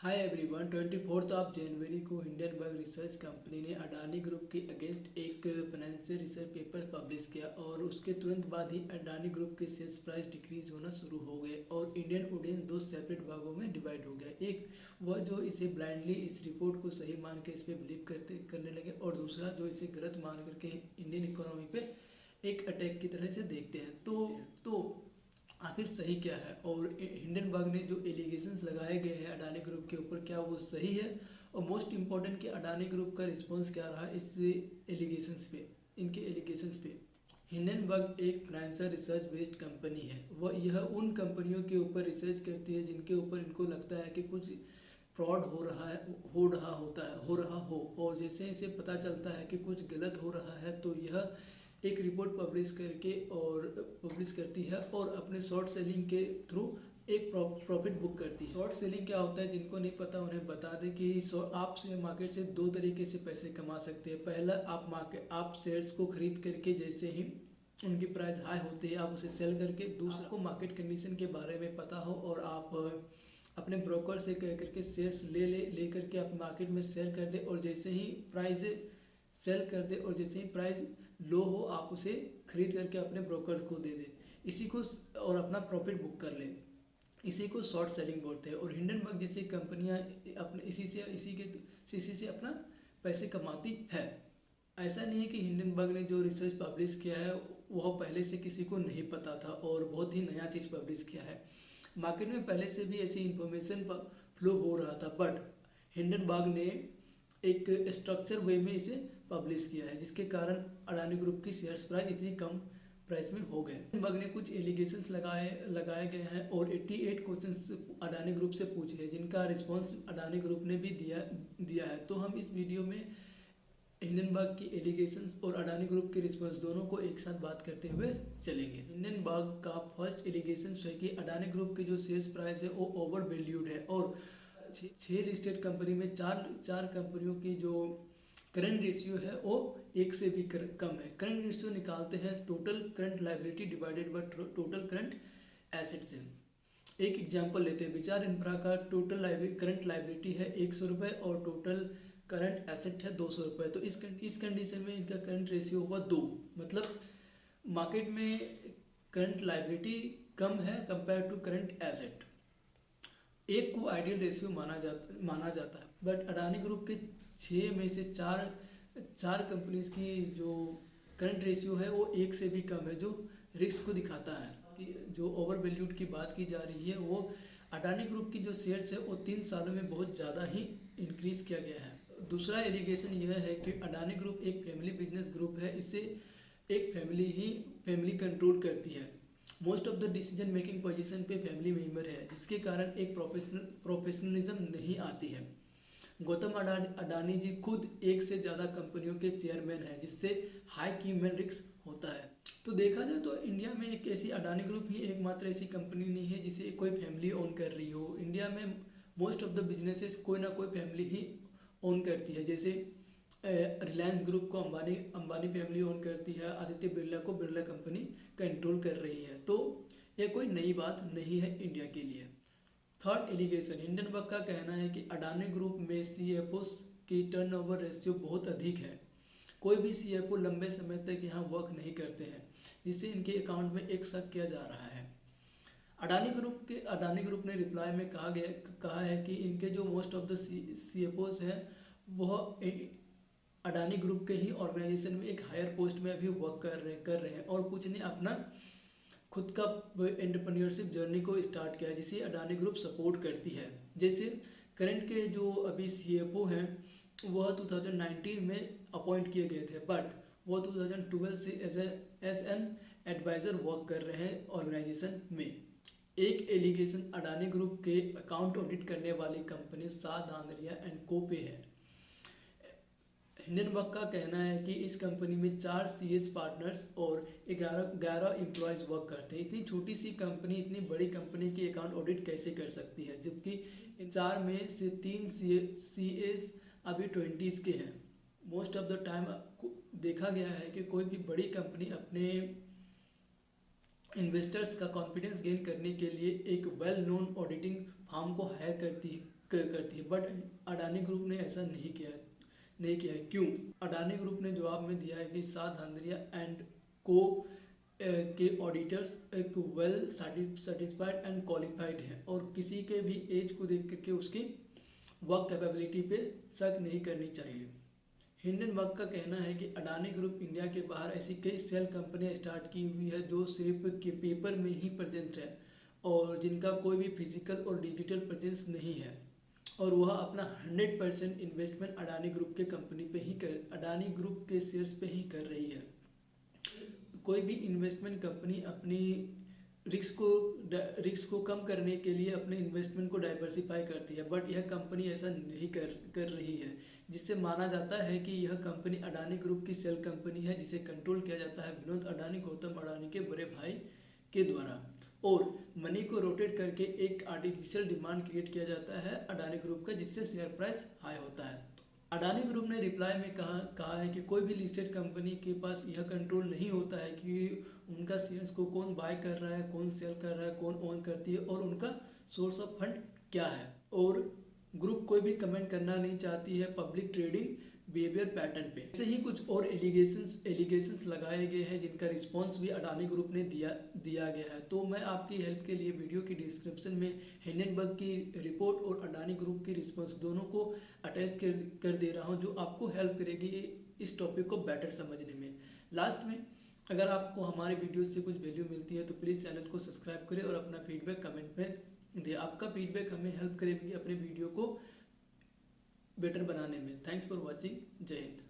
Hi everyone, 24 जनवरी को Hindenburg research company ने Adani group के अगेंस्ट एक फाइनेंशियल रिसर्च पेपर पब्लिश किया और उसके तुरंत बाद ही अडानी ग्रुप के शेयर प्राइस डिक्रीज होना शुरू हो गए और इंडियन ऑडियंस दो सेपरेट भागों में डिवाइड हो गया। एक वह जो इसे ब्लाइंडली इस रिपोर्ट को सही मान के इस पर बिलीव करने लगे और दूसरा जो इसे गलत मान करके इंडियन इकोनॉमी पे एक अटैक की तरह से देखते हैं। तो आखिर सही क्या है और हिंडनबर्ग ने जो एलिगेशंस लगाए गए हैं अडानी ग्रुप के ऊपर, क्या वो सही है? और मोस्ट इम्पॉर्टेंट कि अडानी ग्रुप का रिस्पॉन्स क्या रहा इस एलिगेशंस पे, इनके एलिगेशंस पे। हिंडनबर्ग एक फाइनेंशियल रिसर्च बेस्ड कंपनी है। वह यह उन कंपनियों के ऊपर रिसर्च करती है जिनके ऊपर इनको लगता है कि कुछ फ्रॉड हो रहा हो और जैसे इसे पता चलता है कि कुछ गलत हो रहा है तो यह एक रिपोर्ट पब्लिश करती है और अपने शॉर्ट सेलिंग के थ्रू एक प्रॉफिट बुक करती है। शॉर्ट सेलिंग क्या होता है, जिनको नहीं पता उन्हें बता दें कि आप शेयर मार्केट से दो तरीके से पैसे कमा सकते हैं। पहला, आप शेयर्स को खरीद करके जैसे ही उनकी प्राइस हाई होती है आप उसे सेल करके, दूसरा को मार्केट कंडीशन के बारे में पता हो और आप अपने ब्रोकर से कह करके शेयर्स ले करके आप मार्केट में सेल कर दे और जैसे ही प्राइस सेल कर दे और जैसे ही प्राइस लो हो आप उसे खरीद करके अपने ब्रोकर को दे दे, इसी को और अपना प्रॉफिट बुक कर ले। इसी को शॉर्ट सेलिंग बोलते हैं। और हिंडनबर्ग जैसी कंपनियां अपने इसी से अपना पैसे कमाती है। ऐसा नहीं है कि हिंडनबर्ग ने जो रिसर्च पब्लिश किया है वह पहले से किसी को नहीं पता था और बहुत ही नया चीज़ पब्लिश किया है। मार्केट में पहले से भी ऐसी इंफॉर्मेशन फ्लो हो रहा था, बट हिंडनबर्ग ने एक स्ट्रक्चर वे में इसे पब्लिश किया है जिसके कारण अडानी ग्रुप की शेयर्स प्राइस इतनी कम प्राइस में हो गए। हिंडनबर्ग ने कुछ एलिगेशंस लगाए गए हैं और 88 क्वेश्चंस अडानी ग्रुप से पूछे हैं जिनका रिस्पांस अडानी ग्रुप ने भी दिया है। तो हम इस वीडियो में हिंडनबर्ग की एलिगेशंस और अडानी ग्रुप के रिस्पांस दोनों को एक साथ बात करते हुए चलेंगे। हिंडनबर्ग का फर्स्ट एलिगेशन है कि अडानी ग्रुप की जो शेयर्स प्राइस है वो ओवर वैल्यूड है और छह लिस्टेड कंपनी में चार कंपनियों की जो करंट रेशियो है वो एक से भी कम है। करंट रेशियो निकालते हैं total current liability divided by total current asset से। एक एग्जांपल लेते हैं, विचार इंफ्रा का टोटल करंट लाइबिलिटी है 100 रुपये और टोटल करंट एसेट है 200 रुपये। तो इस कंडीशन में इनका करंट रेशियो हुआ 2, मतलब मार्केट में करंट लाइबिलिटी कम है कंपेयर टू करंट एसेट। एक को आइडियल रेशियो माना जाता है, बट अडानी ग्रुप के 6 में से चार कंपनीज की जो करंट रेशियो है वो एक से भी कम है, जो रिस्क को दिखाता है कि जो ओवर वैल्यूड की बात की जा रही है वो अडानी ग्रुप की जो शेयर्स है वो 3 सालों में बहुत ज़्यादा ही इंक्रीज किया गया है। दूसरा एलिगेशन यह है कि अडानी ग्रुप एक फैमिली बिजनेस ग्रुप है, इसे एक फैमिली कंट्रोल करती है। Most of the decision making position पे फैमिली मेंबर है जिसके कारण एक प्रोफेशनलिज्म नहीं आती है। गौतम अडानी जी खुद एक से ज़्यादा कंपनियों के चेयरमैन हैं जिससे हाई कीमत रिस्क होता है। तो देखा जाए तो इंडिया में एक ऐसी अडानी ग्रुप ही एकमात्र ऐसी कंपनी नहीं है जिसे कोई फैमिली ओन कर रही हो। इंडिया में मोस्ट ऑफ द बिजनेसेस कोई ना कोई फैमिली ही ओन करती है। जैसे रिलायंस ग्रुप को अंबानी फैमिली ओन करती है, आदित्य बिरला को बिरला कंपनी कंट्रोल कर रही है। तो यह कोई नई बात नहीं है इंडिया के लिए। थर्ड एलिगेशन, हिंडनबर्ग का कहना है कि अडानी ग्रुप में सीएफओ की टर्नओवर रेशियो बहुत अधिक है। कोई भी सीएफओ लंबे समय तक यहाँ वर्क नहीं करते हैं जिससे इनके अकाउंट में एक शक किया जा रहा है। अडानी ग्रुप ने रिप्लाई में कहा है कि इनके जो मोस्ट ऑफ द सीएफओस हैं वह अडानी ग्रुप के ही ऑर्गेनाइजेशन में एक हायर पोस्ट में अभी वर्क कर रहे हैं और कुछ ने अपना खुद का एंटरप्रेन्योरशिप जर्नी को स्टार्ट किया है जिसे अडानी ग्रुप सपोर्ट करती है। जैसे करंट के जो अभी सीएफओ हैं वह 2019 में अपॉइंट किए गए थे, बट वो 2012 से एज एन एडवाइज़र वर्क कर रहे हैं ऑर्गेनाइजेशन में। एक एलिगेशन अडानी ग्रुप के अकाउंट ऑडिट करने वाली कंपनी साद आंद्रिया एंड को पे है। हिंडनबर्ग का कहना है कि इस कंपनी में 4 सीएस पार्टनर्स और 11 एम्प्लॉयज़ वर्क करते हैं। इतनी छोटी सी कंपनी इतनी बड़ी कंपनी की अकाउंट ऑडिट कैसे कर सकती है, जबकि इन 4 में से 3 सीएस अभी 20s के हैं। मोस्ट ऑफ द टाइम देखा गया है कि कोई भी बड़ी कंपनी अपने इन्वेस्टर्स का कॉन्फिडेंस गेन करने के लिए एक वेल नोन ऑडिटिंग हार्म को हायर करती है, बट अडानी ग्रुप ने ऐसा नहीं किया है। क्यों? अडानी ग्रुप ने जवाब में दिया है कि सात धांधरिया एंड को के ऑडिटर्स एक वेल सर्टिफाइड एंड क्वालिफाइड हैं और किसी के भी एज को देख करके उसकी वर्क कैपेबिलिटी पे शक नहीं करनी चाहिए। हिंडनबर्ग का कहना है कि अडानी ग्रुप इंडिया के बाहर ऐसी कई सेल कंपनियां स्टार्ट की हुई है जो सिर्फ के पेपर में ही प्रेजेंट है और जिनका कोई भी फिजिकल और डिजिटल प्रेजेंस नहीं है, और वह अपना 100% इन्वेस्टमेंट अडानी ग्रुप के कंपनी पे ही अडानी ग्रुप के शेयर्स पे ही कर रही है। कोई भी इन्वेस्टमेंट कंपनी अपनी रिस्क को कम करने के लिए अपने इन्वेस्टमेंट को डाइवर्सिफाई करती है, बट यह कंपनी ऐसा नहीं कर रही है, जिससे माना जाता है कि यह कंपनी अडानी ग्रुप की सेल कंपनी है जिसे कंट्रोल किया जाता है विनोद अडानी गौतम अडानी के बड़े भाई के द्वारा, और मनी को रोटेट करके एक आर्टिफिशियल डिमांड क्रिएट किया जाता है अडानी ग्रुप का, जिससे शेयर प्राइस हाई होता है। अडानी ग्रुप ने रिप्लाई में कहा है कि कोई भी लिस्टेड कंपनी के पास यह कंट्रोल नहीं होता है कि उनका शेयर्स को कौन बाय कर रहा है, कौन सेल कर रहा है, कौन ओन करती है और उनका सोर्स ऑफ फंड क्या है, और ग्रुप कोई भी कमेंट करना नहीं चाहती है पब्लिक ट्रेडिंग बिहेवियर पैटर्न पे। ऐसे ही कुछ और एलिगेशंस लगाए गए हैं जिनका रिस्पांस भी अडानी ग्रुप ने दिया गया है। तो मैं आपकी हेल्प के लिए वीडियो की डिस्क्रिप्शन में हिंडनबर्ग की रिपोर्ट और अडानी ग्रुप की रिस्पांस दोनों को अटैच कर दे रहा हूं, जो आपको हेल्प करेगी इस टॉपिक को बेटर समझने में। लास्ट में, अगर आपको हमारे वीडियो से कुछ वैल्यू मिलती है तो प्लीज़ चैनल को सब्सक्राइब करें और अपना फीडबैक कमेंट में दें। आपका फीडबैक हमें हेल्प करेगी अपने वीडियो को बेटर बनाने में। Thanks for watching. जय हिंद।